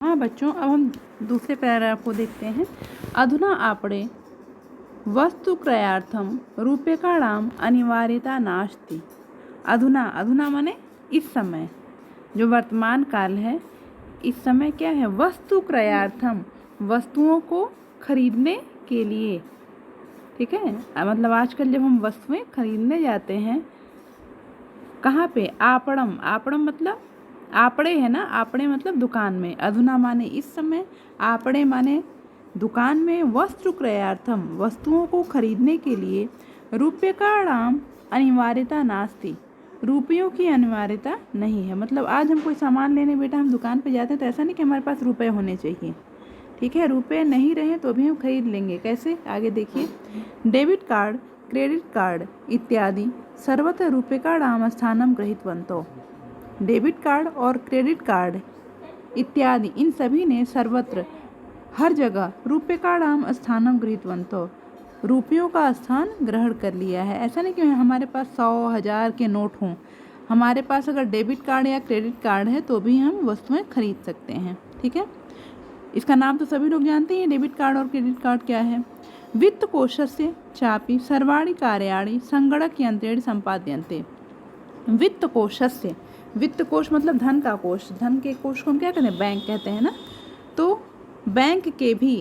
हाँ बच्चों, अब हम दूसरे पैराग्राफ को देखते हैं। अधुना आपणे वस्तु क्रयार्थम रूप्यकाणाम अनिवार्यता नास्ति। अधुना, अधुना माने इस समय, जो वर्तमान काल है, इस समय क्या है? वस्तु क्रयार्थम, वस्तुओं को खरीदने के लिए। ठीक है, मतलब आजकल जब हम वस्तुएं खरीदने जाते हैं, कहाँ पे? आपणम, आपणम मतलब आपड़े है ना, आपड़े मतलब दुकान में। अधुना माने इस समय, आपड़े माने दुकान में। वस्तु क्रयार्थम, वस्तुओं को खरीदने के लिए। रूप्यकाणाम अनिवार्यता नास्ति, रुपयों की अनिवार्यता नहीं है। मतलब आज हम कोई सामान लेने बेटा हम दुकान पे जाते हैं तो ऐसा नहीं कि हमारे पास रुपए होने चाहिए। ठीक है, रुपए नहीं रहे तो भी हम खरीद लेंगे। कैसे? आगे देखिए। डेबिट कार्ड, क्रेडिट कार्ड इत्यादि सर्वत्र रूप्यकाणाम स्थानं गृहीतवन्तौ। डेबिट कार्ड और क्रेडिट कार्ड इत्यादि इन सभी ने सर्वत्र, हर जगह रूप्यकाणाम स्थानं गृहीतवन्तौ, रुपयों का स्थान ग्रहण कर लिया है। ऐसा नहीं कि हमारे पास 100, 1000 के नोट हों। हमारे पास अगर डेबिट कार्ड या क्रेडिट कार्ड है तो भी हम वस्तुएं खरीद सकते हैं। ठीक है, इसका नाम तो सभी लोग जानते हैं। डेबिट कार्ड और क्रेडिट कार्ड क्या है? वित्त कोशस्य चापि सर्वाणि कार्याणि संगणक यंत्रेण संपाद्यन्ते। वित्त कोशस्य, वित्त कोश मतलब धन का कोश। धन के कोश को हम क्या कहते हैं? बैंक कहते हैं ना। तो बैंक के भी,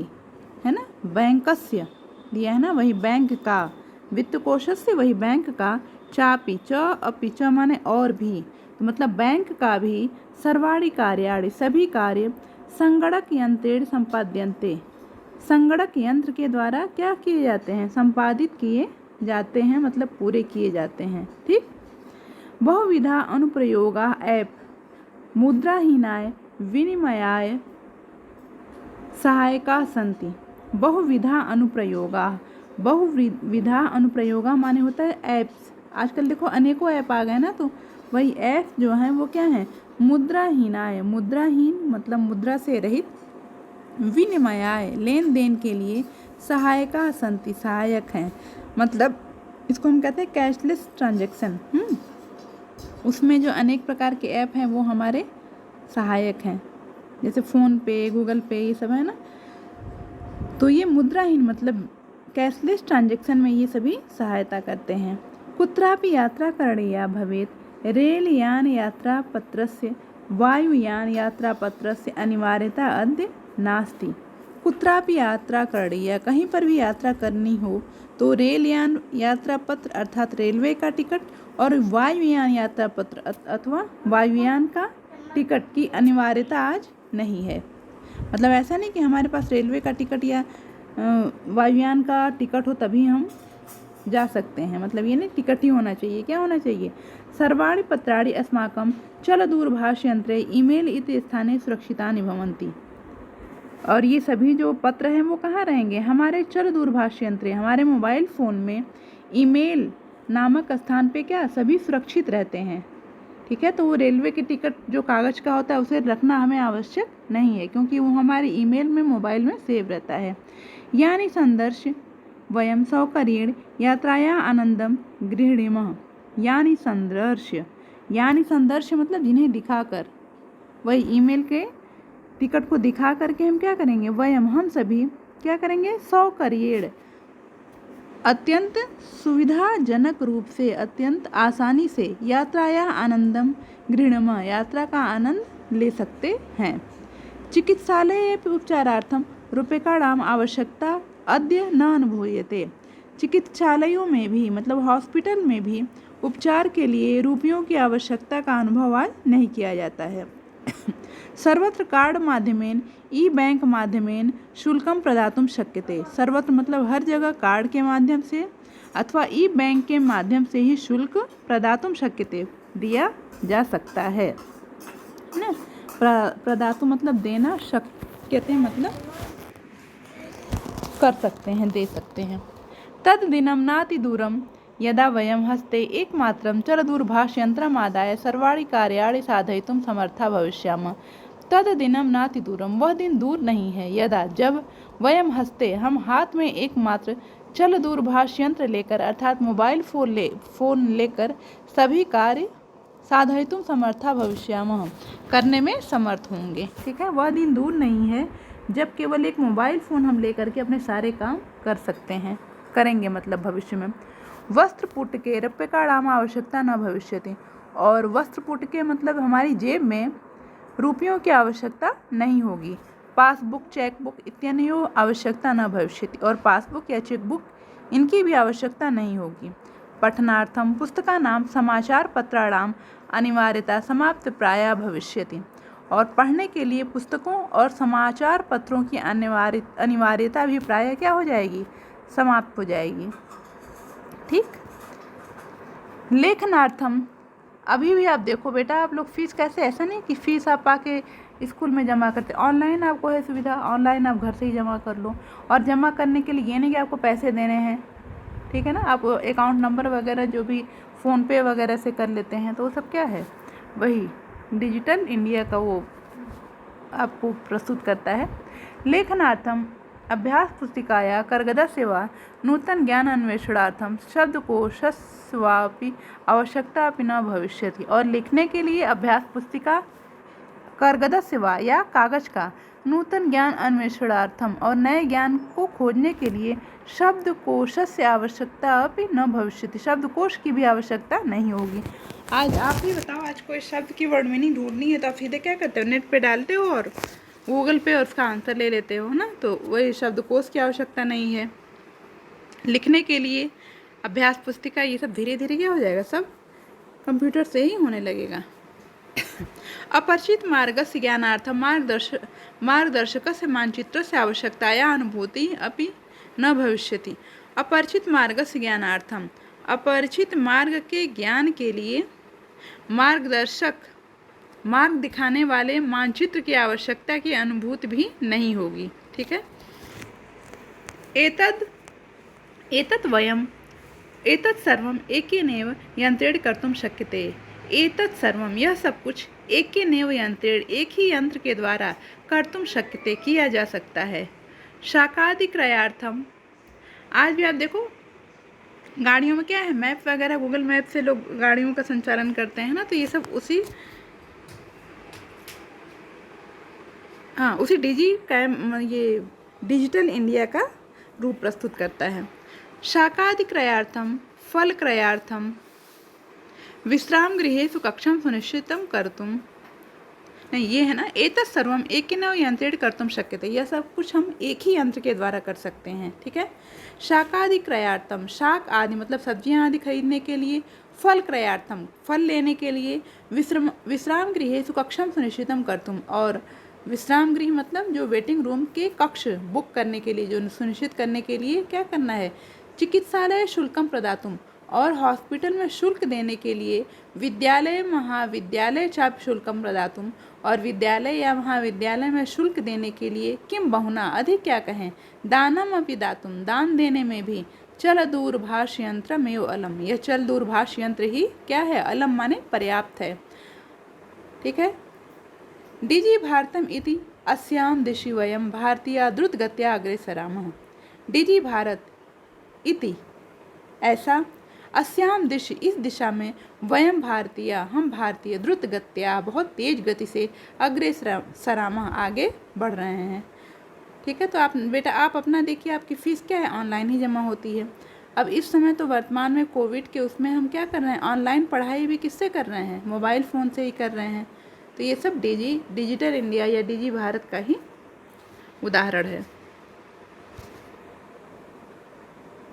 है ना, बैंकस्य दिया है ना, वही बैंक का। वित्त कोशस्य वही बैंक का। चापि, च अपि, च माने और भी, तो मतलब बैंक का भी। सर्वाणि कार्याणि सभी कार्य। संगणक यंत्रेण संपाद्यन्ते, संगणक यंत्र के द्वारा क्या किए जाते हैं? संपादित किए जाते हैं, मतलब पूरे किए जाते हैं। ठीक। बहुविधा अनुप्रयोगा ऐप मुद्राहीनाय विनिमयाय सहायका सन्ति। बहुविधा अनुप्रयोगा, बहुविधा अनुप्रयोगा माने होता है ऐप्स। आजकल देखो अनेकों ऐप आ गए ना, तो वही ऐप जो है वो क्या है? मुद्राहीनाय, मुद्राहीन मतलब मुद्रा से रहित। विनिमयाय लेन देन के लिए। सहायका सन्ति सहायक हैं, मतलब इसको हम कहते हैं कैशलेस ट्रांजैक्शन। उसमें जो अनेक प्रकार के ऐप हैं वो हमारे सहायक हैं, जैसे फ़ोन पे, गूगल पे, ये सब है ना। तो ये मुद्राहीन मतलब कैशलेस ट्रांजैक्शन में ये सभी सहायता करते हैं। कुत्रापि यात्रा करणीया भवेत् रेलयान यात्रापत्रस्य वायुयान यात्रापत्रस्य अनिवार्यता अद्य नास्ति। कुत्रापि यात्रा करणीय, कहीं पर भी यात्रा करनी हो तो रेलयान यात्रा पत्र अर्थात रेलवे का टिकट और वायुयान यात्रा पत्र अथवा वायुयान का टिकट की अनिवार्यता आज नहीं है। मतलब ऐसा नहीं कि हमारे पास रेलवे का टिकट या वायुयान का टिकट हो तभी हम जा सकते हैं। मतलब ये नहीं, टिकट ही होना चाहिए। क्या होना चाहिए? सर्वाणि पत्राणि अस्माकं चलदूरभाषयंत्रे ईमेल इति स्थाने सुरक्षितानि भवन्ति। और ये सभी जो पत्र हैं वो कहाँ रहेंगे? हमारे चल दूरभाष यंत्र, हमारे मोबाइल फ़ोन में ईमेल नामक स्थान पे क्या सभी सुरक्षित रहते हैं। ठीक है, तो वो रेलवे के टिकट जो कागज़ का होता है उसे रखना हमें आवश्यक नहीं है, क्योंकि वो हमारे ईमेल में, मोबाइल में सेव रहता है। यानी संदर्श वयम सौकर्येण यात्राया आनंदम गृह्णीमः। यानी संदर्श, यानी संदर्श मतलब जिन्हें दिखाकर, वही ईमेल के टिकट को दिखा करके हम क्या करेंगे? वयम हम सभी क्या करेंगे? सौकर्येण अत्यंत सुविधाजनक रूप से, अत्यंत आसानी से यात्राया आनंदम गृह्णीमः यात्रा का आनंद ले सकते हैं। चिकित्सालये उपचारार्थम रूप्यकाणाम आवश्यकता अद्य न अनुभूयते। चिकित्सालयों में भी मतलब हॉस्पिटल में भी उपचार के लिए रुपयों की आवश्यकता का अनुभव आज नहीं किया जाता है। सर्वत्र कार्ड माध्यमेन ई बैंक माध्यमेन शुल्कम प्रदातुं शक्यते। सर्वत्र मतलब हर जगह कार्ड के माध्यम से अथवा ई बैंक के माध्यम से ही शुल्क प्रदातुं शक्यते दिया जा सकता है ना। प्रदातु मतलब देना, शक्यते मतलब कर सकते हैं, दे सकते हैं। तद दिनं नाति दूरम यदा वयं हस्ते एकमात्रं चलदूरभाषयंत्रमादाय सर्वाणि कार्याणि साधयितुं समर्था भविष्यामः। तद दिनं नाति दूरम, वह दिन दूर नहीं है, यदा जब, वयम हस्ते हम हाथ में एकमात्र चल दूरभाष यंत्र लेकर अर्थात मोबाइल फ़ोन लेकर सभी कार्य साधयितुं समर्था भविष्यामः, करने में समर्थ होंगे। ठीक है, वह दिन दूर नहीं है जब केवल एक मोबाइल फ़ोन हम लेकर के अपने सारे काम कर सकते हैं, करेंगे मतलब भविष्य में। वस्त्रपुटके रूप्यकाणाम् आवश्यकता न भविष्यति, और वस्त्रपुटके मतलब हमारी जेब में रुपयों की आवश्यकता नहीं होगी। पासबुक, चेकबुक इत्यादि आवश्यकता न भविष्यति, और पासबुक या चेकबुक इनकी भी आवश्यकता नहीं होगी। पठनार्थम पुस्तकानां समाचार पत्राणाम अनिवार्यता समाप्त प्रायः भविष्यति, और पढ़ने के लिए पुस्तकों और समाचार पत्रों की अनिवार्यता भी प्रायः क्या हो जाएगी, समाप्त हो जाएगी। ठीक। लेखनार्थम, अभी भी आप देखो बेटा, आप लोग फीस कैसे, ऐसा नहीं कि फ़ीस आप आके स्कूल में जमा करते, ऑनलाइन आपको है सुविधा, ऑनलाइन आप घर से ही जमा कर लो। और जमा करने के लिए ये नहीं कि आपको पैसे देने हैं, ठीक है ना, आप अकाउंट नंबर वगैरह जो भी फ़ोनपे वगैरह से कर लेते हैं, तो वो सब क्या है, वही डिजिटल इंडिया का वो आपको प्रस्तुत करता है। लेखनार्थम अभ्यास पुस्तिकाया कर्गदस्य वा नूतन ज्ञान अन्वेषणार्थम शब्दकोशस्वापि आवश्यकता अपि न भविष्यति, और लिखने के लिए अभ्यास पुस्तिका कर्गदस्य वा या कागज का नूतन ज्ञान अन्वेषणार्थम, और नए ज्ञान को खोजने के लिए शब्दकोशस्य आवश्यकता अपि न भविष्यति, शब्दकोश की भी आवश्यकता नहीं होगी। आज आप ही बताओ, आज कोई शब्द की वर्ड मीनिंग ढूंढनी है तो आप सीधे क्या करते हो, नेट पे डालते हो और गूगल पे और उसका आंसर ले लेते हो ना, तो वही शब्दकोश की आवश्यकता नहीं है। लिखने के लिए अभ्यास पुस्तिका, ये सब धीरे धीरे क्या हो जाएगा, सब कंप्यूटर से ही होने लगेगा। अपरिचित मार्गस्य ज्ञानार्थं मार्गदर्शकस्य मानचित्रस्य आवश्यकताया अनुभूति अपि न भविष्यति। अपरिचित मार्गस्य ज्ञानार्थं, अपरिचित मार्ग के ज्ञान के लिए मार्गदर्शक, मार्ग दिखाने वाले मानचित्र की आवश्यकता की अनुभूति भी नहीं होगी। ठीक है। एतत् वयम् एतत् सर्वम् एकेनैव यंत्रेण कर्तुं शक्यते। एतत् सर्वम्, यह सब कुछ एकेनैव यंत्रेण, एक ही यंत्र के द्वारा कर्तुं शक्यते, किया जा सकता है। शाकादि क्रयार्थम, आज भी आप देखो गाड़ियों में क्या है, मैप वगैरह, गूगल मैप से लोग गाड़ियों का संचालन करते हैं ना, तो ये सब उसी ये डिजिटल इंडिया का रूप प्रस्तुत करता है। शाकादि क्रयार्थम, फल क्रयार्थम, विश्राम गृहेषु कक्षं सुनिश्चितं कर्तुं, नहीं ये है ना, एतत् सर्वम एकेनैव यंत्रेण कर्तुं शक्यते, यह सब कुछ हम एक ही यंत्र के द्वारा कर सकते हैं। ठीक है। शाकादि क्रयार्थम, शाक आदि मतलब सब्जियां आदि खरीदने के लिए। फल क्रयार्थम, फल लेने के लिए। विश्राम गृहेषु कक्षं सुनिश्चितं कर्तुं, और विश्राम गृह मतलब जो वेटिंग रूम के कक्ष बुक करने के लिए, जो सुनिश्चित करने के लिए क्या करना है। चिकित्सालय शुल्कम प्रदातुम, और हॉस्पिटल में शुल्क देने के लिए। विद्यालय महाविद्यालय चाप शुल्कम प्रदातुम, और विद्यालय या महाविद्यालय में शुल्क देने के लिए। किम बहुना, अधिक क्या कहें। दानम अपि दातुम, दान देने में भी। चल दूरभाष यंत्र में अलम, यह चल दूरभाष यंत्र ही क्या है, अलम माने पर्याप्त है। ठीक है। डिजि भारतम इति अस्याम दिशि वयम भारतीय द्रुतगत्या अग्रे सरामः। डिजि भारत इति, ऐसा, अस्याम दिशि, इस दिशा में, वयम भारतीय, हम भारतीय, द्रुतगत्या, बहुत तेज गति से, अग्रे सरामः, आगे बढ़ रहे हैं। ठीक है। तो आप बेटा आप अपना देखिए, आपकी फ़ीस क्या है, ऑनलाइन ही जमा होती है। अब इस समय तो वर्तमान में कोविड के उसमें हम क्या कर रहे हैं, ऑनलाइन पढ़ाई भी किससे कर रहे हैं, मोबाइल फ़ोन से ही कर रहे हैं। तो ये सब डिजिटल इंडिया या डिजि भारत का ही उदाहरण है।